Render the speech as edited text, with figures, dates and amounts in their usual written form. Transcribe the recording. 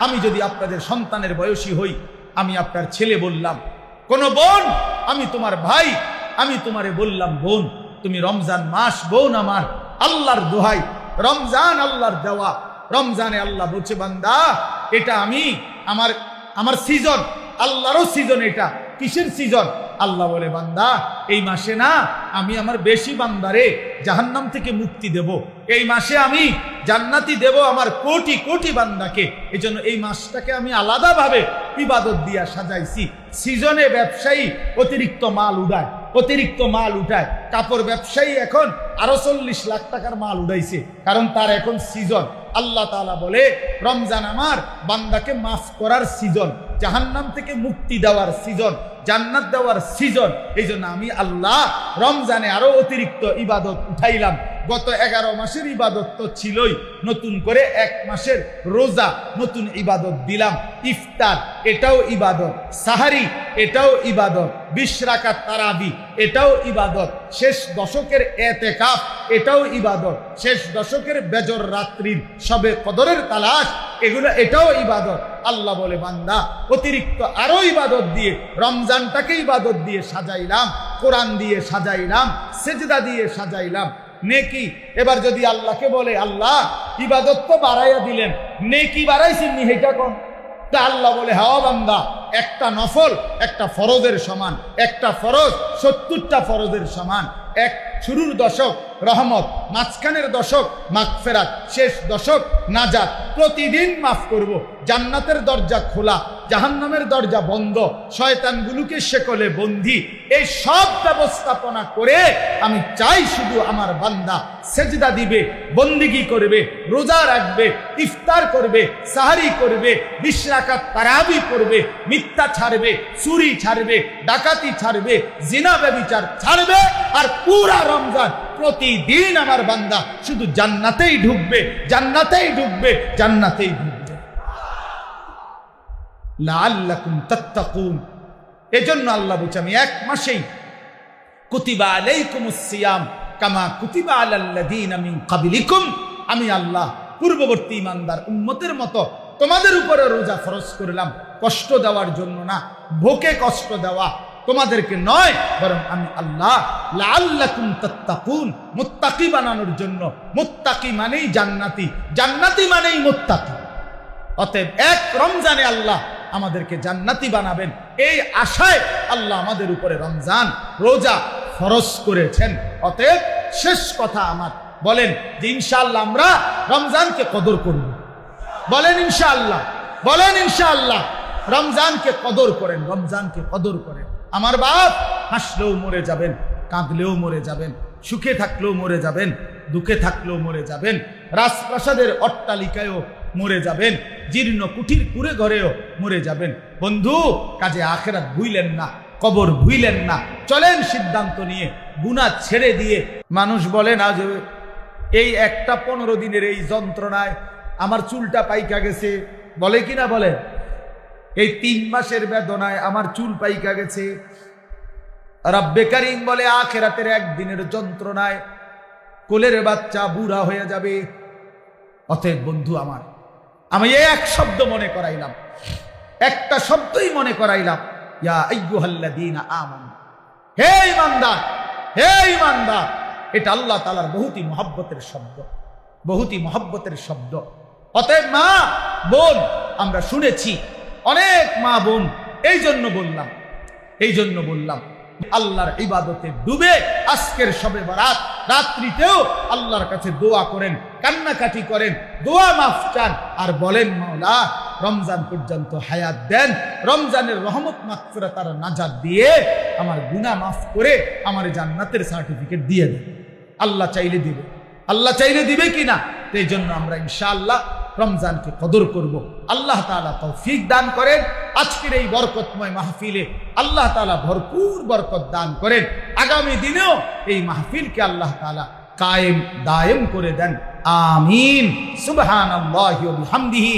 আমি যদি আপনাদের সন্তানের বয়সী হই, আমি আপনার ছেলে বললাম, কোন বোন আমি তোমার ভাই, আমি তোমারে বললাম বোন, তুমি রমজান মাস বোন আমার, আল্লাহর দোহাই, রমজান আল্লাহর দেওয়া। রমজানে আল্লাহ বলছে বান্দা এটা আমি আমার সিজন, আল্লাহরও সিজন। এটা কিসের সিজন? আল্লাহ বলে বান্দা এই মাসে না আমি আমার বেশি বান্দারে জাহান্নাম থেকে মুক্তি দেব, এই মাসে আমি জান্নাতি দেব আমার কোটি কোটি বান্দাকে। এজন্য এই মাসটাকে আমি আলাদাভাবে ইবাদত দিয়া সাজাইছি। সিজনে ব্যবসায়ী অতিরিক্ত মাল উঠায়, কাপড় ব্যবসায়ী এখন আরো 40 লাখ টাকার মাল উঠাইছে, কারণ তার এখন সিজন। আল্লাহ তাআলা বলে রমজান আমার বান্দাকে মাফ করার সিজন, জাহান্নাম থেকে মুক্তি দেওয়ার সিজন, জান্নাত দেওয়ার সিজন। এই জন্য আমি আল্লাহ রমজানে আরো অতিরিক্ত ইবাদত উঠাইলাম। গত 11 মাসের ইবাদত তো ছিলই, নতুন করে 1 মাসের রোজা নতুন ইবাদত দিলাম। ইফতার এটাও ইবাদত, সাহারি এটাও ইবাদত, 20 রাকাত তারাবি এটাও ইবাদত, শেষ দশকের এতেকাফ এটাও ইবাদত, শেষ দশকের বেজর রাত্রির সবে কদরের তালাশ এটাও ইবাদত। আল্লাহ বলে বান্দা অতিরিক্ত আরো ইবাদত দিয়ে রমজানটাকে ইবাদত দিয়ে সাজাইলাম, কোরআন দিয়ে সাজাইলাম, সেজদা দিয়ে সাজাইলাম। নেকি এবার যদি আল্লাহকে বলে আল্লাহ ইবাদত তো বাড়াইয়া দিলেন, নেকি বাড়াইছেন নি হেটা কোন? তা আল্লাহ বলে হ্যাঁ বান্দা, একটা নফল একটা ফরজের সমান, একটা ফরজ 70টা ফরজের সমান। এক শুরুর দশক রহমত, মাঝখানের দশক মাগফিরাত, শেষ দশক নাজাত। প্রতিদিন মাফ করব, জান্নাতের দরজা খোলা, জাহান্নামের দরজা বন্ধ, শয়তানগুলোকে শেকলে বন্দী। এই সব ব্যবস্থাপনা করে আমি চাই শুধু আমার বান্দা সেজদা দিবে, বন্দিগি করবে, রোজা রাখবে, ইফতার করবে, সাহারি করবে, 20 রাকাত তারাবি পড়বে, মিথ্যা ছাড়বে, চুরি ছাড়বে, ডাকাতি ছাড়বে, জিনা ব্যভিচার ছাড়বে। আর পুরা রমজান প্রতিদিন আমার বান্দা শুধু জান্নাতেই ঢুকবে, জান্নাতেই ঢুকবে, জান্নাতেই ঢুকবে। লাআল্লাকুম তাত্তাকুন। এজন্য আল্লাহ বলছে আমি 1 মাসেই কুতিবা আলাইকুমুস সিয়াম কামা কুতিবা আলাল্লাযীনা মিন ক্বাবলিকুম, আমি আল্লাহ পূর্ববর্তী ইমানদার উম্মতের মতো তোমাদের উপরে রোজা ফরজ করলাম, কষ্ট দেওয়ার জন্য না, ভোকে কষ্ট দেওয়া তোমাদেরকে নয়, বরং আমি আল্লাহ লাআল্লাকুম তাত্তাকুন, মুত্তাকি বানানোর জন্য। মুত্তাকি মানেই জান্নাতি, জান্নাতি মানেই মুত্তাকি। অতএব 1 রমজানে আল্লাহ আমাদেরকে জান্নাতি বানাবেন, এই আশায় আল্লাহ আমাদের উপরে রমজান রোজা ফরজ করেছেন। অতএব শেষ কথা আমার, বলেন যে ইনশাআল্লাহ আমরা রমজানকে কদর করব। বলেন ইনশাআল্লাহ, বলেন ইনশাআল্লাহ। রমজানকে কদর করেন, রমজানকে কদর করেন। আমার বাপ হাসলেও মরে যাবেন, কাঁদলেও মরে যাবেন, সুখে থাকলেও মরে যাবেন, দুঃখে থাকলেও মরে যাবেন, রাজপ্রাসাদের অট্টালিকায়ও মরে যাবেন, জীর্ণ কুঠির কুড়ে ঘরেও মরে যাবেন। বন্ধু কাজে আখেরাত ভুইলেন না, কবর ভুইলেন না। চলেন সিদ্ধান্ত নিয়ে গুনাহ ছেড়ে দিয়ে। মানুষ বলে না যে এই একটা 15 দিনের এই যন্ত্রণায় আমার চুলটা পাইকা গেছে, বলে কিনা বলে? এই 3 মাসের বেদনায় আমার চুল পাইকা গেছে। রব্বে কারীম বলে আখিরাতের একদিনের যন্ত্রণায় কোলের বাচ্চা বুড়া হয়ে যাবে। অতএব বন্ধু আমার, আমি এক শব্দ মনে করাইলাম, একটা শব্দই মনে করাইলাম, ইয়া আইয়ুহাল্লাযীনা আমানু, হে ঈমানদার, হে ঈমানদার। এটা আল্লাহ তাআলার বহুতই মহব্বতের শব্দ, বহুতই মহব্বতের শব্দ। অতএব মা বোন, আমরা শুনেছি অনেক মা বোন, এই জন্য বললাম আল্লাহর ইবাদতে ডুবে আজকের শবে বরাত রাত্রিতেও আল্লাহর কাছে দোয়া করেন, কান্নাকাটি করেন, দোয়া মাফ চান, আর বলেন মাওলা রমজান পর্যন্ত হায়াত দেন, রমজানের রহমত মাগফিরাত আর নাজাত দিয়ে আমার গুনাহ মাফ করে আমার জান্নাতের সার্টিফিকেট দিয়ে দেন। আল্লাহ চাইলে দিবে, আল্লাহ চাইলে দিবে কিনা? এই জন্য আমরা ইনশাআল্লাহ রমজানকে কদর করব। আল্লাহ তাআলা তৌফিক দান করেন। আজকের এই বরকতময় মাহফিলে আল্লাহ তাআলা ভরপুর বরকত দান করেন। আগামী দিনেও এই মাহফিলকে আল্লাহ তাআলা কায়েম দায়েম করে দেন। আমিন। সুবহানাল্লাহি ওয়া বিহামদিহি।